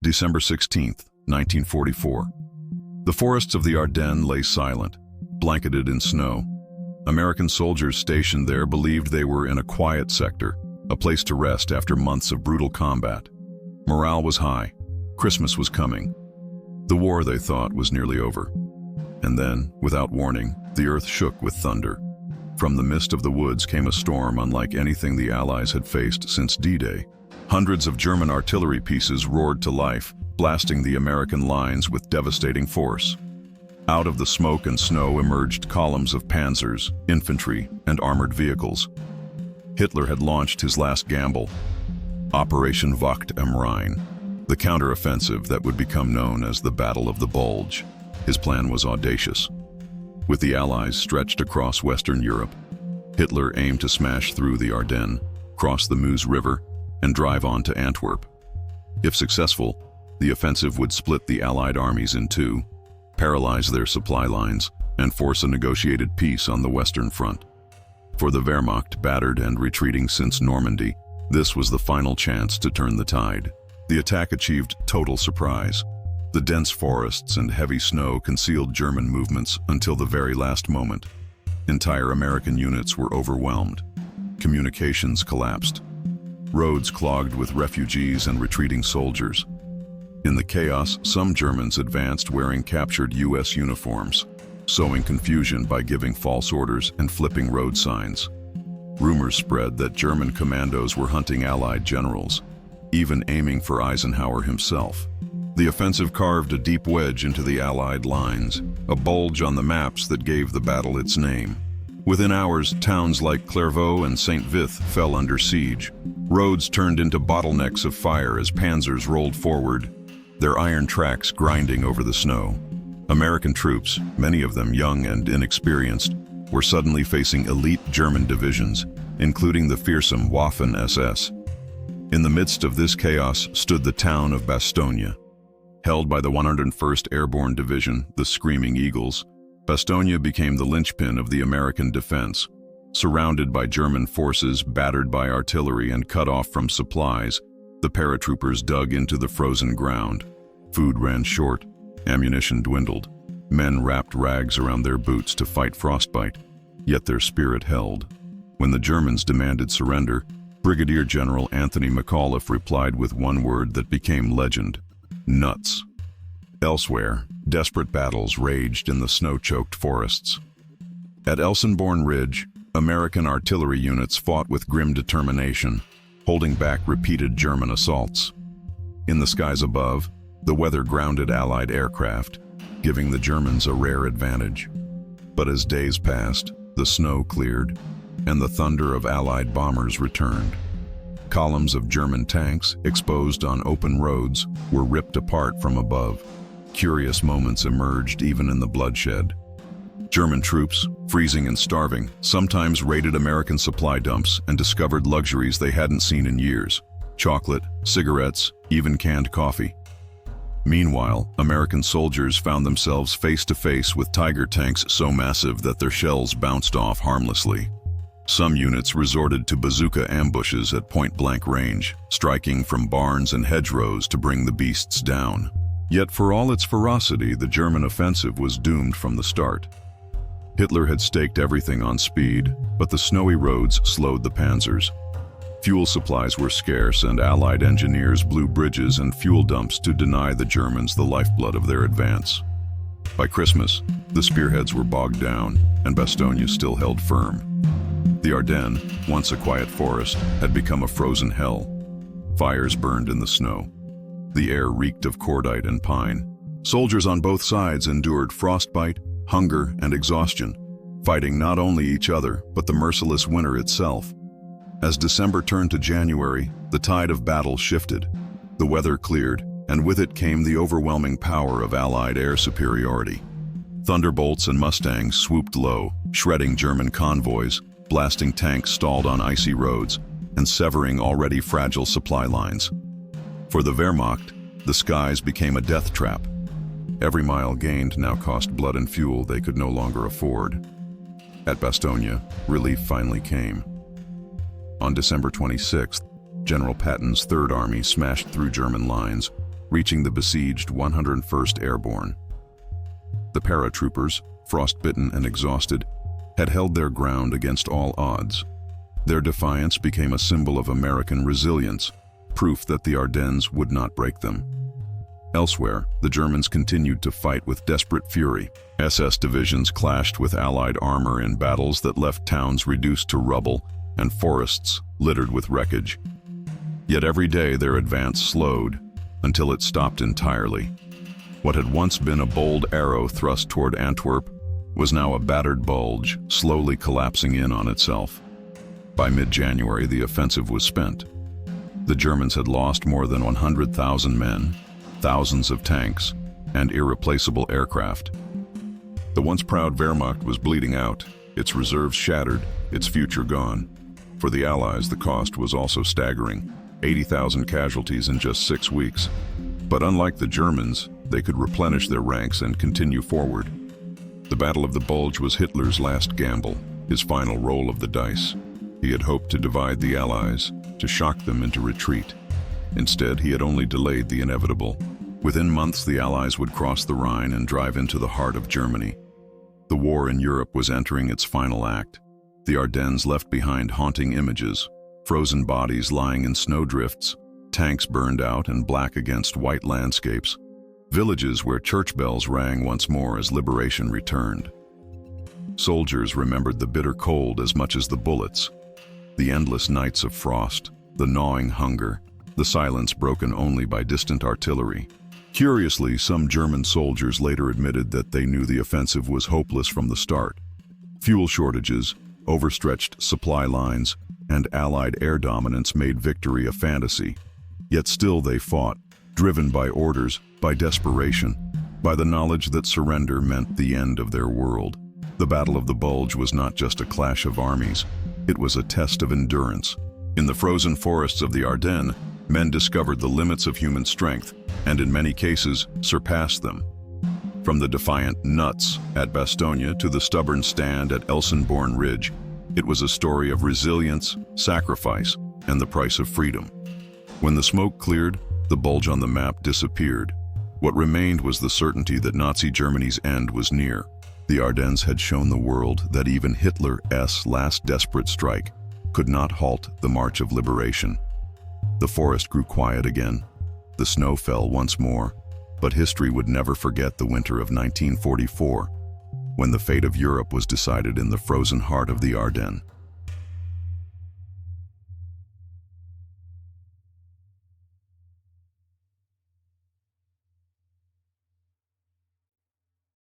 December 16, 1944. The forests of the Ardennes lay silent, blanketed in snow. American soldiers stationed there believed they were in a quiet sector, a place to rest after months of brutal combat. Morale was high. Christmas was coming. The war, they thought, was nearly over. And then, without warning, the earth shook with thunder. From the mist of the woods came a storm unlike anything the Allies had faced since D-Day. Hundreds of German artillery pieces roared to life, blasting the American lines with devastating force. Out of the smoke and snow emerged columns of panzers, infantry, and armored vehicles. Hitler had launched his last gamble, Operation Wacht am Rhein, the counteroffensive that would become known as the Battle of the Bulge. His plan was audacious. With the Allies stretched across Western Europe, Hitler aimed to smash through the Ardennes, cross the Meuse River, and drive on to Antwerp. If successful, the offensive would split the Allied armies in two, paralyze their supply lines, and force a negotiated peace on the Western Front. For the Wehrmacht, battered and retreating since Normandy, this was the final chance to turn the tide. The attack achieved total surprise. The dense forests and heavy snow concealed German movements until the very last moment. Entire American units were overwhelmed. Communications collapsed. Roads clogged with refugees and retreating soldiers. In the chaos, some Germans advanced wearing captured U.S. uniforms, sowing confusion by giving false orders and flipping road signs. Rumors spread that German commandos were hunting Allied generals, even aiming for Eisenhower himself. The offensive carved a deep wedge into the Allied lines, a bulge on the maps that gave the battle its name. Within hours, towns like Clairvaux and Saint-Vith fell under siege. Roads turned into bottlenecks of fire as panzers rolled forward, their iron tracks grinding over the snow. American troops, many of them young and inexperienced, were suddenly facing elite German divisions, including the fearsome Waffen-SS. In the midst of this chaos stood the town of Bastogne. Held by the 101st Airborne Division, the Screaming Eagles, Bastogne became the linchpin of the American defense. Surrounded by German forces, battered by artillery, and cut off from supplies, the paratroopers dug into the frozen ground. Food ran short, ammunition dwindled. Men wrapped rags around their boots to fight frostbite, yet their spirit held. When the Germans demanded surrender, Brigadier General Anthony McAuliffe replied with one word that became legend: nuts. Elsewhere, desperate battles raged in the snow-choked forests. At Elsenborn Ridge, American artillery units fought with grim determination, holding back repeated German assaults. In the skies above, the weather grounded Allied aircraft, giving the Germans a rare advantage. But as days passed, the snow cleared, and the thunder of Allied bombers returned. Columns of German tanks, exposed on open roads, were ripped apart from above. Curious moments emerged even in the bloodshed. German troops, freezing and starving, sometimes raided American supply dumps and discovered luxuries they hadn't seen in years: chocolate, cigarettes, even canned coffee. Meanwhile, American soldiers found themselves face to face with Tiger tanks so massive that their shells bounced off harmlessly. Some units resorted to bazooka ambushes at point-blank range, striking from barns and hedgerows to bring the beasts down. Yet for all its ferocity, the German offensive was doomed from the start. Hitler had staked everything on speed, but the snowy roads slowed the panzers. Fuel supplies were scarce, and Allied engineers blew bridges and fuel dumps to deny the Germans the lifeblood of their advance. By Christmas, the spearheads were bogged down, and Bastogne still held firm. The Ardennes, once a quiet forest, had become a frozen hell. Fires burned in the snow. The air reeked of cordite and pine. Soldiers on both sides endured frostbite, hunger, and exhaustion, fighting not only each other, but the merciless winter itself. As December turned to January, the tide of battle shifted. The weather cleared, and with it came the overwhelming power of Allied air superiority. Thunderbolts and Mustangs swooped low, shredding German convoys, blasting tanks stalled on icy roads, and severing already fragile supply lines. For the Wehrmacht, the skies became a death trap. Every mile gained now cost blood and fuel they could no longer afford. At Bastogne, relief finally came. On December 26th, General Patton's Third Army smashed through German lines, reaching the besieged 101st Airborne. The paratroopers, frostbitten and exhausted, had held their ground against all odds. Their defiance became a symbol of American resilience, proof that the Ardennes would not break them. Elsewhere, the Germans continued to fight with desperate fury. SS divisions clashed with Allied armor in battles that left towns reduced to rubble and forests littered with wreckage. Yet every day their advance slowed until it stopped entirely. What had once been a bold arrow thrust toward Antwerp was now a battered bulge, slowly collapsing in on itself. By mid-January, the offensive was spent. The Germans had lost more than 100,000 men, thousands of tanks, and irreplaceable aircraft. The once proud Wehrmacht was bleeding out, its reserves shattered, its future gone. For the Allies, the cost was also staggering: 80,000 casualties in just 6 weeks. But unlike the Germans, they could replenish their ranks and continue forward. The Battle of the Bulge was Hitler's last gamble, his final roll of the dice. He had hoped to divide the Allies, to shock them into retreat. Instead, he had only delayed the inevitable. Within months, the Allies would cross the Rhine and drive into the heart of Germany. The war in Europe was entering its final act. The Ardennes left behind haunting images: frozen bodies lying in snowdrifts, tanks burned out and black against white landscapes, villages where church bells rang once more as liberation returned. Soldiers remembered the bitter cold as much as the bullets, the endless nights of frost, the gnawing hunger, the silence broken only by distant artillery. Curiously, some German soldiers later admitted that they knew the offensive was hopeless from the start. Fuel shortages, overstretched supply lines, and Allied air dominance made victory a fantasy. Yet still they fought, driven by orders, by desperation, by the knowledge that surrender meant the end of their world. The Battle of the Bulge was not just a clash of armies, it was a test of endurance. In the frozen forests of the Ardennes, men discovered the limits of human strength, and in many cases, surpassed them. From the defiant nuts at Bastogne to the stubborn stand at Elsenborn Ridge, it was a story of resilience, sacrifice, and the price of freedom. When the smoke cleared, the bulge on the map disappeared. What remained was the certainty that Nazi Germany's end was near. The Ardennes had shown the world that even Hitler's last desperate strike could not halt the march of liberation. The forest grew quiet again. The snow fell once more, but history would never forget the winter of 1944, when the fate of Europe was decided in the frozen heart of the Ardennes.